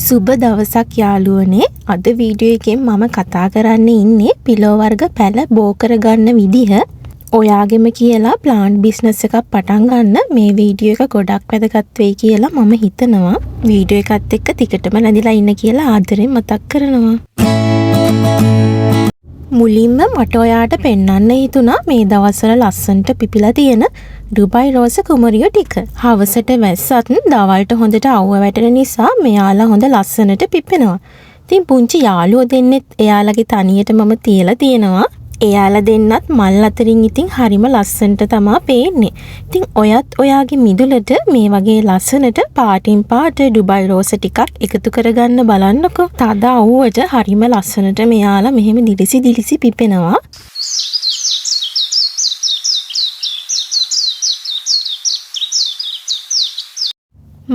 සුබ දවසක් යාළුවනේ. අද වීඩියෝ එකෙන් මම කතා කරන්න ඉන්නේ පිලෝ වර්ග පැල බෝ කරගන්න විදිහ. ඔයාගෙම කියලා ප්ලාන්ට් බිස්නස් එකක් පටන් ගන්න මේ වීඩියෝ එක ගොඩක් වැදගත් වෙයි කියලා මම හිතනවා. වීඩියෝ එකත් එක්ක ටිකටම නැදිලා ඉන්න කියලා ආදරෙන් මතක් කරනවා. මුලින්ම මට ඔයාට පෙන්වන්න හිතුණා මේ දවස්වල ලස්සනට පිපිලා තියෙන ඩුබයි රෝස කුමරියෝ ටික. හවසට වැස්සත් දවල්ට හොඳට අවුව වැටෙන නිසා මෙයාලා හොඳ ලස්සනට පිපෙනවා. ඉතින් පුංචි යාළුවෝ දෙන්නෙත් එයාලගේ තනියට මම තියලා තියෙනවා. එයාලා දෙන්නත් මල් අතරින් ඉතින් හරිම ලස්සනට තමා පේන්නේ. ඉතින් ඔයත් ඔයාගේ මිදුලට මේ වගේ ලස්සනට පාටින් පාට ඩුබයි රෝස ටිකක් එකතු කරගන්න බලන්නකෝ. තද අවුවට හරිම ලස්සනට මෙයාලා මෙහෙම දිලිසි පිපෙනවා.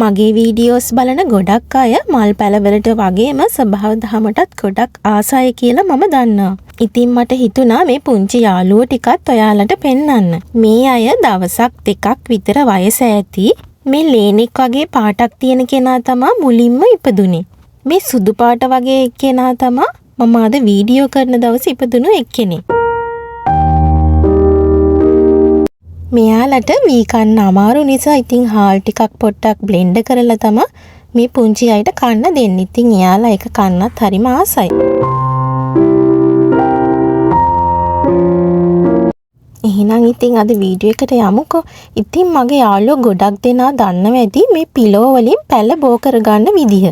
මගේ වීඩියෝස් බලන ගොඩක් අය මල් පැලවලට වගේම ස්වභාව දහමටත් ගොඩක් ආසයි කියලා මම දන්නවා. ඉතින් මට හිතුණා මේ පුංචි යාළුවෝ ටිකත් ඔයාලට පෙන්වන්න. මේ අය දවසක් දෙකක් විතර වයස ඇති. මේ ලේනෙක් වගේ පාටක් තියෙන කෙනා තමා මුලින්ම ඉපදුනේ. මේ සුදු පාට වගේ කෙනා තමා මම අද වීඩියෝ කරන දවසේ ඉපදුණු එක්කෙනෙක්. මෙයාලට වී කන්න අමාරු නිසා ඉතින් හාල් ටිකක් පොට්ටක් බ්ලෙන්ඩ් කරලා තමයි මේ පුංචි අයට කන්න දෙන්නේ. ඉතින් එයාලා ඒක කන්නත් හරිම ආසයි. එහෙනම් ඉතින් අද වීඩියෝ එකට යමුකෝ. ඉතින් මගේ යාළුවෝ ගොඩක් දෙනා දන්නව ඇති මේ පිලෝ වලින් පැල බෝ කරගන්න විදිහ.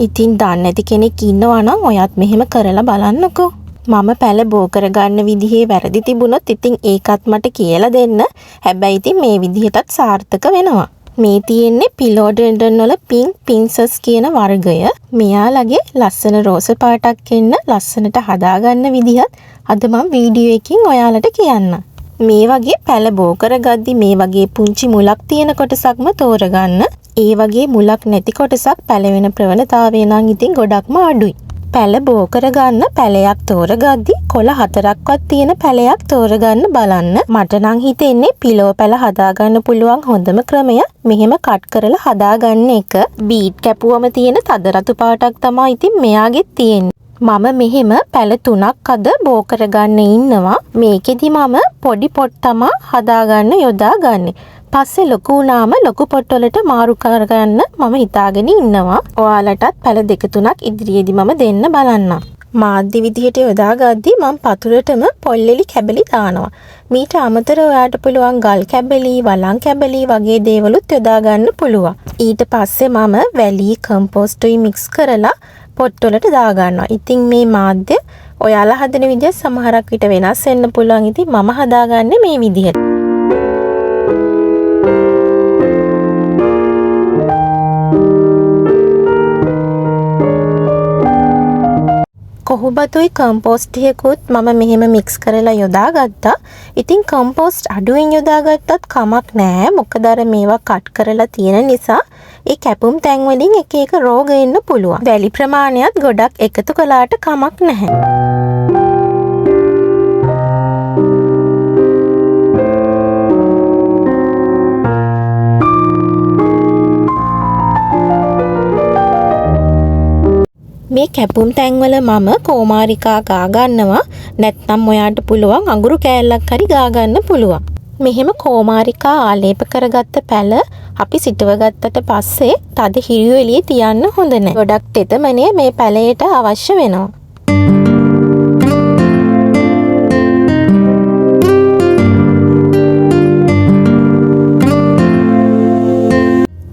ඉතින් දන්නේ නැති කෙනෙක් ඉන්නවා නම් ඔයත් මෙහෙම කරලා බලන්නකෝ. මම පැල බෝ කරගන්න විදිහේ වැරදි තිබුණොත් ඉතින් ඒකත් මට කියලා දෙන්න. හැබැයි ඉතින් මේ විදිහටත් සාර්ථක වෙනවා. මේ තියෙන්නේ පිලෝඩෙන්ඩන් වල පින්ක් පින්සස් කියන වර්ගය. මෙයාලගේ ලස්සන රෝස පාටක් එන්න ලස්සනට හදාගන්න විදිහත් අද මම වීඩියෝ එකකින් ඔයාලට කියන්න. මේ වගේ පැල බෝ කරගද්දි මේ වගේ පුංචි මුලක් තියෙන කොටසක්ම තෝරගන්න. ඒ වගේ මුලක් නැති කොටසක් පැලවෙන ප්‍රවණතාවය නම් ඉතින් ගොඩක්ම අඩුයි. පැල බෝ කරගන්න පැලයක් තෝරගද්දි කොළ 4ක්වත් තියෙන පැලයක් තෝරගන්න බලන්න. මට නම් හිතෙන්නේ පිලෝ පැල හදාගන්න පුළුවන් හොඳම ක්‍රමය මෙහෙම කට් කරලා හදාගන්න එක. බීට් කැපුවම තියෙන තද රතු පාටක් තමයි ඉතින් මෙයාගෙත් තියෙන්නේ. මම මෙහෙම පැල 3ක් අද බෝ කරගන්න ඉන්නවා. මේකෙදි මම පොඩි පොට් තමා හදාගන්න යොදාගන්නේ. පස්සේ ලොකු වුණාම ලොකු පොට් වලට මාරු කරගන්න මම හිතාගෙන ඉන්නවා. ඔයාලටත් පැල 2-3ක් ඉදිරියේදී මම දෙන්න බලන්නම්. මාධ්‍ය විදිහට යොදාගද්දි මම පතුලටම පොල්ලෙලි කැබලි දානවා. මීට අමතරව ඔයාට පුළුවන් ගල් කැබලි, වලං කැබලි වගේ දේවලුත් යොදාගන්න පුළුවන්. ඊට පස්සේ මම වැලි කම්පෝස්ටුයි මික්ස් කරලා පොට් වලට දාගන්නවා. ඉතින් මේ මාධ්‍ය ඔයාලා හදන විදිහ සමහරක් විට වෙනස් වෙන්න පුළුවන්. ඉතින් මම හදාගන්නේ මේ විදිහට. කොහොබතුයි කම්පෝස්ට් එකකුත් මම මෙහෙම මික්ස් කරලා යොදාගත්තා. ඉතින් කම්පෝස්ට් අඩුවෙන් යොදාගත්තත් කමක් නැහැ. මොකද අර මේවා කට් කරලා තියෙන නිසා ඒ කැපුම් තැන් වලින් එක එක රෝග එන්න පුළුවන්. වැලි ප්‍රමාණයත් ගොඩක් එකතු කළාට කමක් නැහැ. මේ කැපුම් තැන්වල මම කෝමාරිකා ගා ගන්නවා. නැත්නම් ඔයාට පුළුවන් අඟුරු කෑල්ලක් හරි ගා ගන්න පුළුවන්. මෙහෙම කෝමාරිකා ආලේප කරගත්ත පැල අපි සිටව ගත්තට පස්සේ තද හිරු එළියේ තියන්න හොඳ නැහැ. ගොඩක් තෙතමනය මේ පැලයට අවශ්‍ය වෙනවා.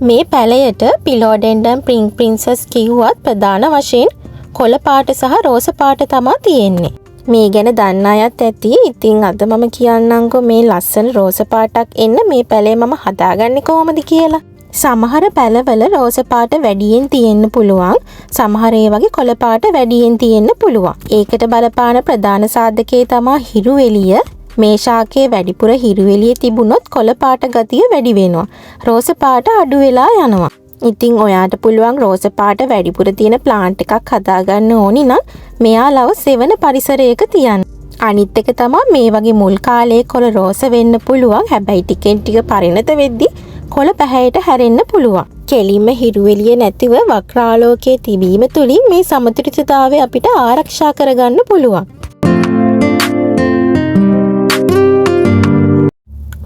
මේ පැලයට පිලෝඩෙන්ඩන් පින්ක් පින්සස් කිව්වත් ප්‍රධාන වශයෙන් කොළ පාට සහ රෝස පාට තමා තියෙන්නේ. මේ ගැන දන්න අයත් ඇති. ඉතින් අද මම කියන්නම්කෝ මේ ලස්සන රෝස පාටක් එන්න මේ පැලේ මම හදාගන්නේ කොහොමද කියලා. සමහර පැලවල රෝස පාට වැඩියෙන් තියෙන්න පුළුවන්. සමහර ඒ වගේ කොළ පාට වැඩියෙන් තියෙන්න පුළුවන්. ඒකට බලපාන ප්‍රධාන සාධකයේ තමා හිරු එළිය. මේ ශාකයේ වැඩිපුර හිරු එළියේ තිබුණොත් කොළ පාට ගතිය වැඩි වෙනවා. රෝස පාට අඩු වෙලා යනවා. ඉතින් ඔයාට පුළුවන් රෝස පාට වැඩිපුර තියෙන ප්ලාන්ට් එකක් හදාගන්න ඕනි නම් මෙයාලව සෙවන පරිසරයක තියන්න. අනිත් එක තමයි මේ වගේ මුල් කාලයේ කොළ රෝස වෙන්න පුළුවන්. හැබැයි ටිකෙන් ටික පරිණත වෙද්දි කොළ පැහැයට හැරෙන්න පුළුවන්. කෙලින්ම හිරු එළිය නැතිව වක්‍රාලෝකයේ තිබීම තුළින් මේ සමතුලිතතාවය අපිට ආරක්ෂා කරගන්න පුළුවන්.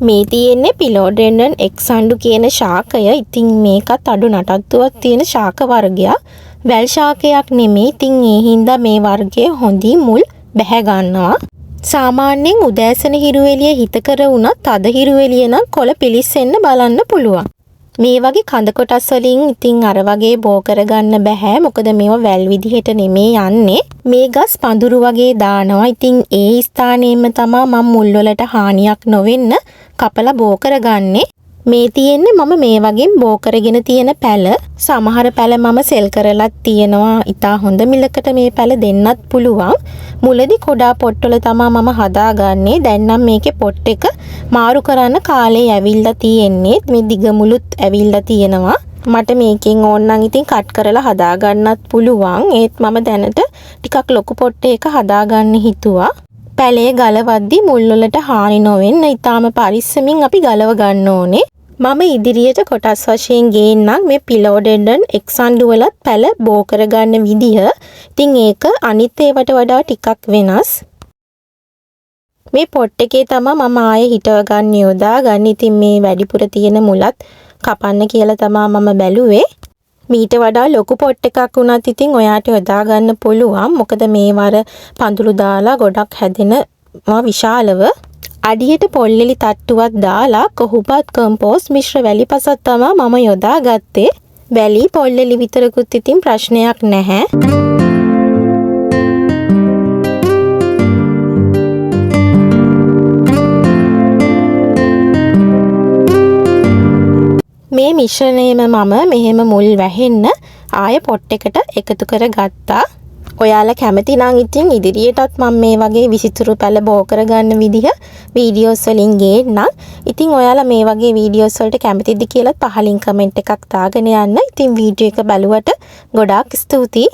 මේ තියෙන්නේ පිලෝඩෙන්ඩන් එක්සන්ඩු කියන ශාකය. ඉතින් මේකත් අඩු නටත්තුවක් තියෙන ශාක වර්ගයක්. වැල් ශාකයක් නෙමෙයි. ඉතින් ඒ හින්දා මේ වර්ගයේ හොඳින් මුල් බැහැ ගන්නවා. සාමාන්‍යයෙන් උදෑසන හිරු එළිය හිතකර වුණත් අද හිරු එළිය නම් කොළ පිලිස්සෙන්න බලන්න පුළුවන්. මේ වගේ කඳ කොටස් වලින් ඉතින් අර වගේ බෝ කරගන්න බෑ. මොකද මේවා වැල් විදිහට නෙමේ යන්නේ. මේ ගස් පඳුරු වගේ දානවා. ඉතින් ඒ ස්ථානයෙන්ම තමයි මම මුල් වලට හානියක් නොවෙන්න කපලා බෝ කරගන්නේ. මේ තියෙන්නේ මම මේ වගේ බෝ කරගෙන තියෙන පැල. සමහර පැල මම සෙල් කරලත් තියෙනවා. ඉතා හොඳ මිලකට මේ පැල දෙන්නත් පුළුවන්. මුලදී කොඩා පොට්ටල තමයි මම හදාගන්නේ. දැන් නම් මේකේ පොට් එක මාරු කරන්න කාලේ ඇවිල්ලා තියෙන්නේ. මේ දිග මුලුත් ඇවිල්ලා තියෙනවා. මට මේකෙන් ඕනනම් ඉතින් කට් කරලා හදාගන්නත් පුළුවන්. ඒත් මම දැනට ටිකක් ලොකු පොට් එකක හදාගන්න හිතුවා. පැලේ ගලවද්දි මුල් වලට හානි නොවෙන්න ඊටාම පරිස්සමින් අපි ගලව ගන්න ඕනේ. මම ඉදිරියට කොටස් වශයෙන් ගේන්නම් මේ පිලෝඩෙන්ඩන් එක්සන්ඩු වලත් පැල බෝ කරගන්න විදිහ. ඉතින් ඒක අනිත් ඒවට වඩා ටිකක් වෙනස්. මේ පොට් එකේ තමයි මම ආයේ හිටව ගන්න යොදා ගන්න. ඉතින් මේ වැඩිපුර තියෙන මුලත් කපන්න කියලා තමයි මම බැලුවේ. මීට වඩා ලොකු පොට් එකක් වුණත් ඉතින් ඔයාට යොදා ගන්න පුළුවන්. මොකද මේ වර පඳුරු දාලා ගොඩක් හැදෙනවා විශාලව. අඩියට පොල්ලෙලි තට්ටුවක් දාලා කොහොපත් කම්පෝස්ට් මිශ්‍ර වැලි පසක් තමයි මම යොදා ගත්තේ. වැලි පොල්ලෙලි විතරකුත් ඉතින් ප්‍රශ්නයක් නැහැ. මේ මිශ්‍රණයම මම මෙහෙම මුල් වැහෙන්න ආය පොට් එකට එකතු කරගත්තා. ඔයාලා කැමති නම් ඉතින් ඉදිරියටත් මම මේ වගේ විසිතුරු පැල බෝ කරගන්න විදිහ වීඩියෝස් වලින් ගේන්නම්. ඉතින් ඔයාලා මේ වගේ වීඩියෝස් වලට කැමතිද කියලා පහලින් කමෙන්ට් එකක් දාගෙන යන්න. ඉතින් වීඩියෝ එක බලුවට ගොඩාක් ස්තුතියි.